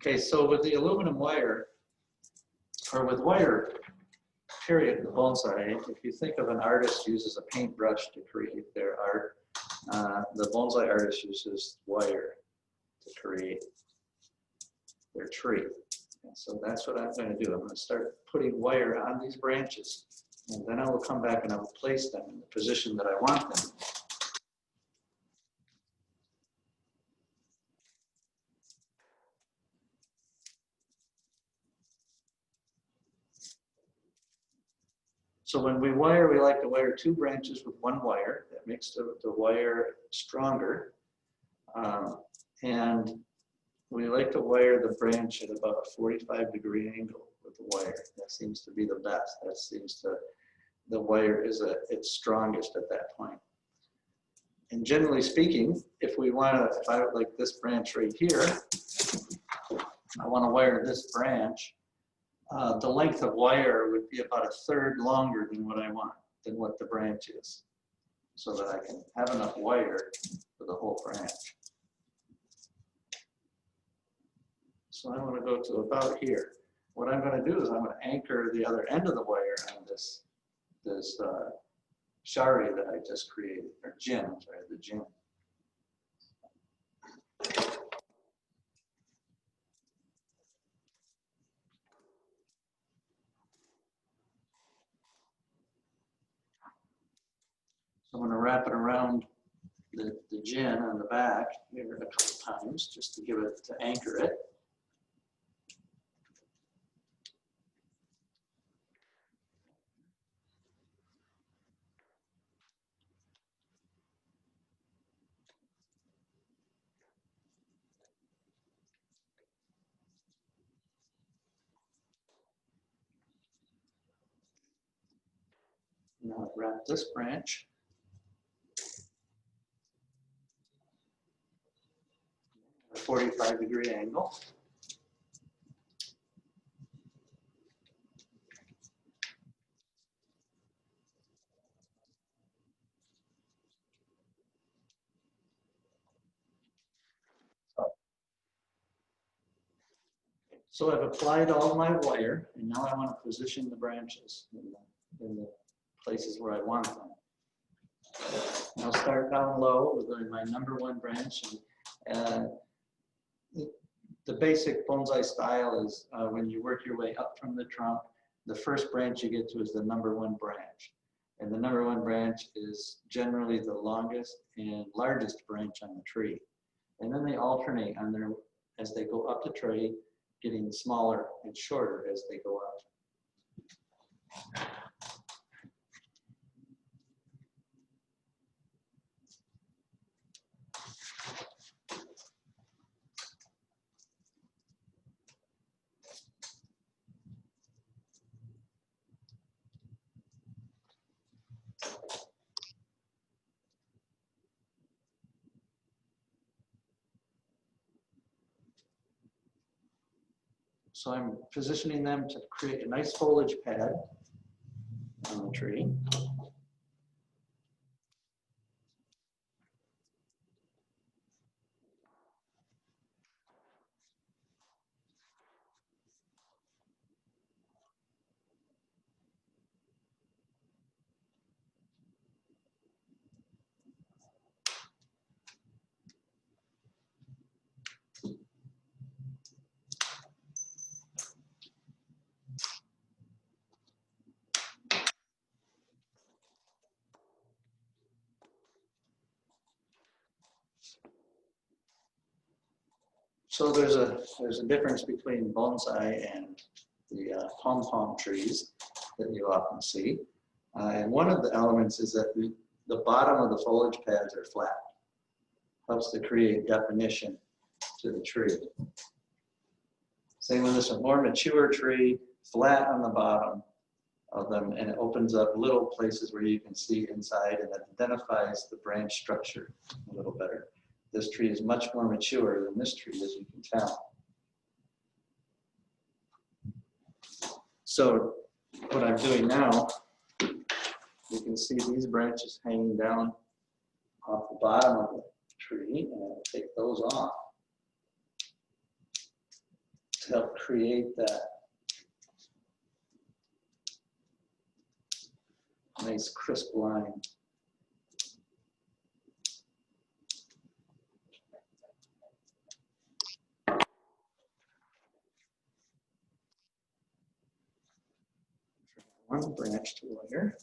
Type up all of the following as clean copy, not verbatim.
Okay, so with the aluminum wire, or with wire, period, in the bonsai, if you think of an artist uses a paintbrush to create their art, the bonsai artist uses wire to create their tree. And so that's what I'm going to do. I'm going to start putting wire on these branches, and then I will come back and I will place them in the position that I want them. So when we wire, we like to wire 2 branches with 1 wire. That makes the wire stronger. And we like to wire the branch at about a 45-degree angle with the wire. That seems to be the best. That seems to, the wire is at its strongest at that point. And generally speaking, if we want to, if I would like this branch right here, I want to wire this branch, the length of wire would be about 1/3 longer than what I want, than what the branch is, so that I can have enough wire for the whole branch. So I want to go to about here. What I'm going to do is I'm going to anchor the other end of the wire on this shari that I just created, or gin, sorry, the gin. So I'm going to wrap it around the gin on the back here a couple times just to give it, to anchor it. Now wrap this branch. A 45-degree angle. So I've applied all my wire, and now I want to position the branches in the places where I want them. I'll start down low with my #1 branch. And, the basic bonsai style is when you work your way up from the trunk, the first branch you get to is the #1 branch. And the #1 branch is generally the longest and largest branch on the tree. And then they alternate on their, as they go up the tree, getting smaller and shorter as they go up. So I'm positioning them to create a nice foliage pad on the tree. So there's a difference between bonsai and the pom-pom trees that you often see. And one of the elements is that the bottom of the foliage pads are flat. Helps to create definition to the tree. Same with this, a more mature tree, flat on the bottom of them, and it opens up little places where you can see inside, and it identifies the branch structure a little better. This tree is much more mature than this tree, as you can tell. So what I'm doing now, you can see these branches hanging down off the bottom of the tree, and I'll take those off. to help create that nice crisp line. One branch to layer.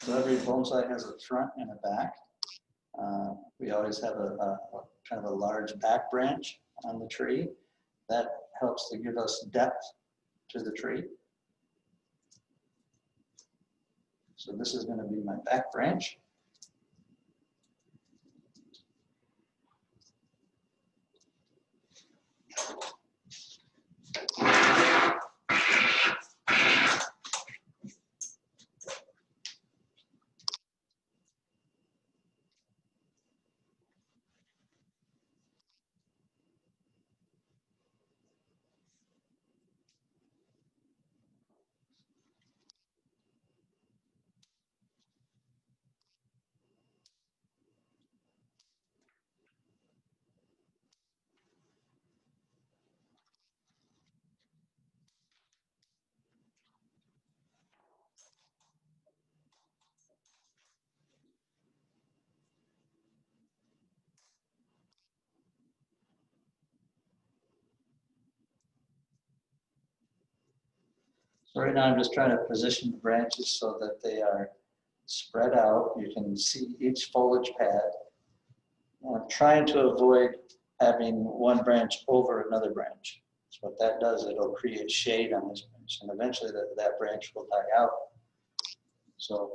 So every bonsai has a front and a back. We always have a kind of a large back branch on the tree. That helps to give us depth to the tree. So this is going to be my back branch. So right now I'm just trying to position the branches so that they are spread out. You can see each foliage pad. I'm trying to avoid having one branch over another branch. So what that does, it'll create shade on this branch, and eventually that branch will die out. So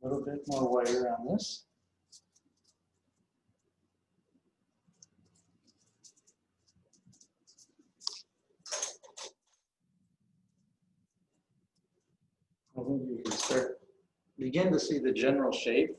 A little bit more wire on this. I think you can begin to see the general shape.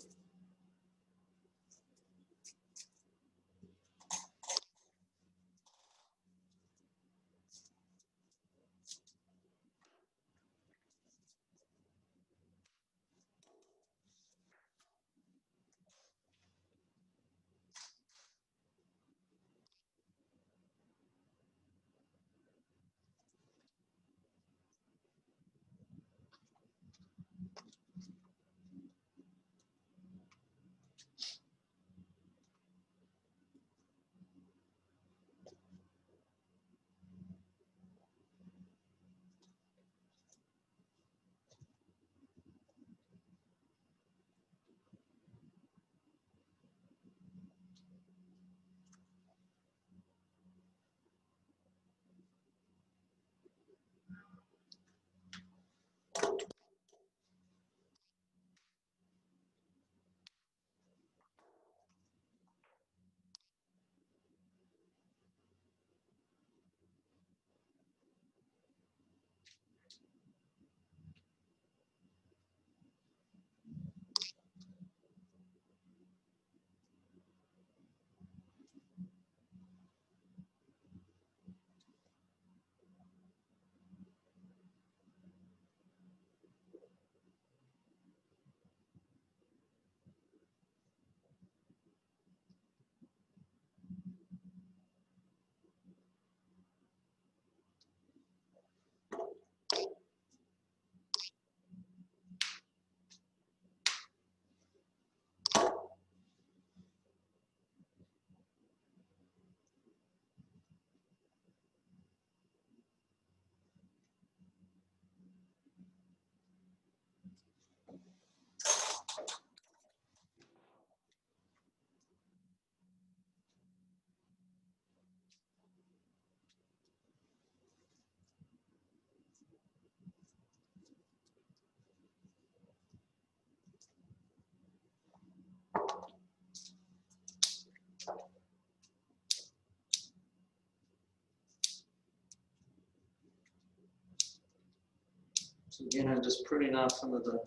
So again, I'm just pruning off some of the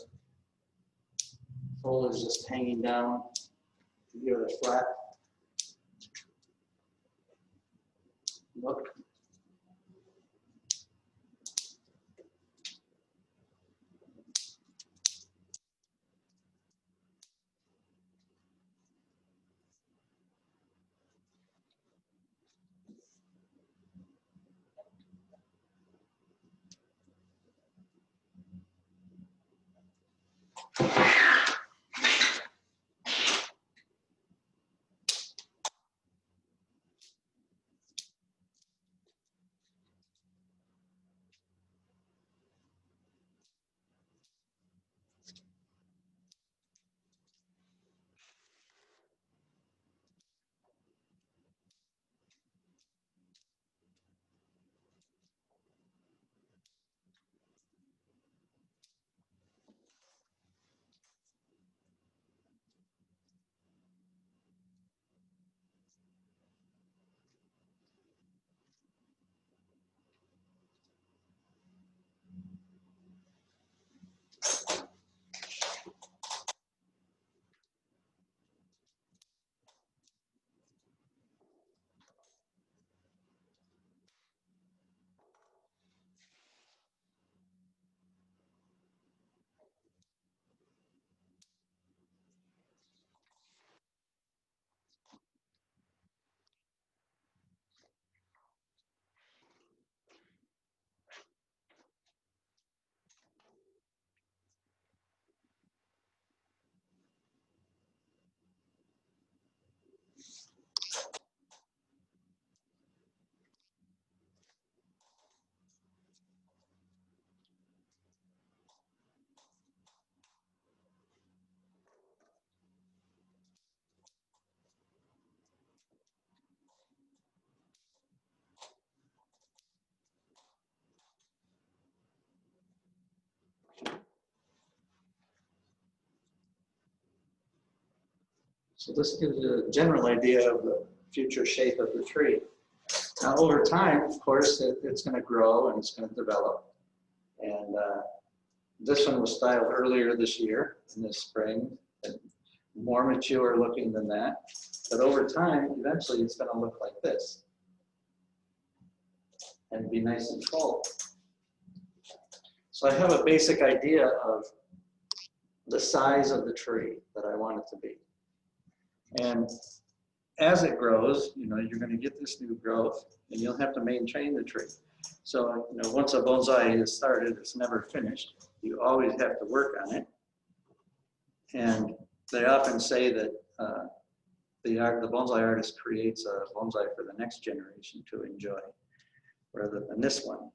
foliage just hanging down to give it a flat look. So this gives you a general idea of the future shape of the tree. Now over time, of course, it's going to grow and it's going to develop. And this one was styled earlier this year, in the spring, and more mature looking than that. But over time, eventually it's going to look like this and be nice and full. So I have a basic idea of the size of the tree that I want it to be. And as it grows, you know, you're going to get this new growth and you'll have to maintain the tree. So, you know, once a bonsai is started, it's never finished. You always have to work on it. And they often say that the bonsai artist creates a bonsai for the next generation to enjoy, rather than this one.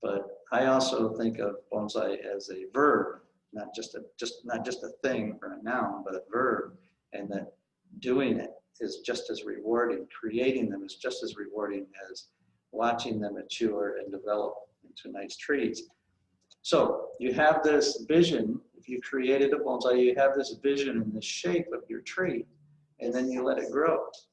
But I also think of bonsai as a verb, not just a thing or a noun, but a verb, and that doing it is just as rewarding. Creating them is just as rewarding as watching them mature and develop into nice trees. So you have this vision. If you created a bonsai, you have this vision and this shape of your tree, and then you let it grow.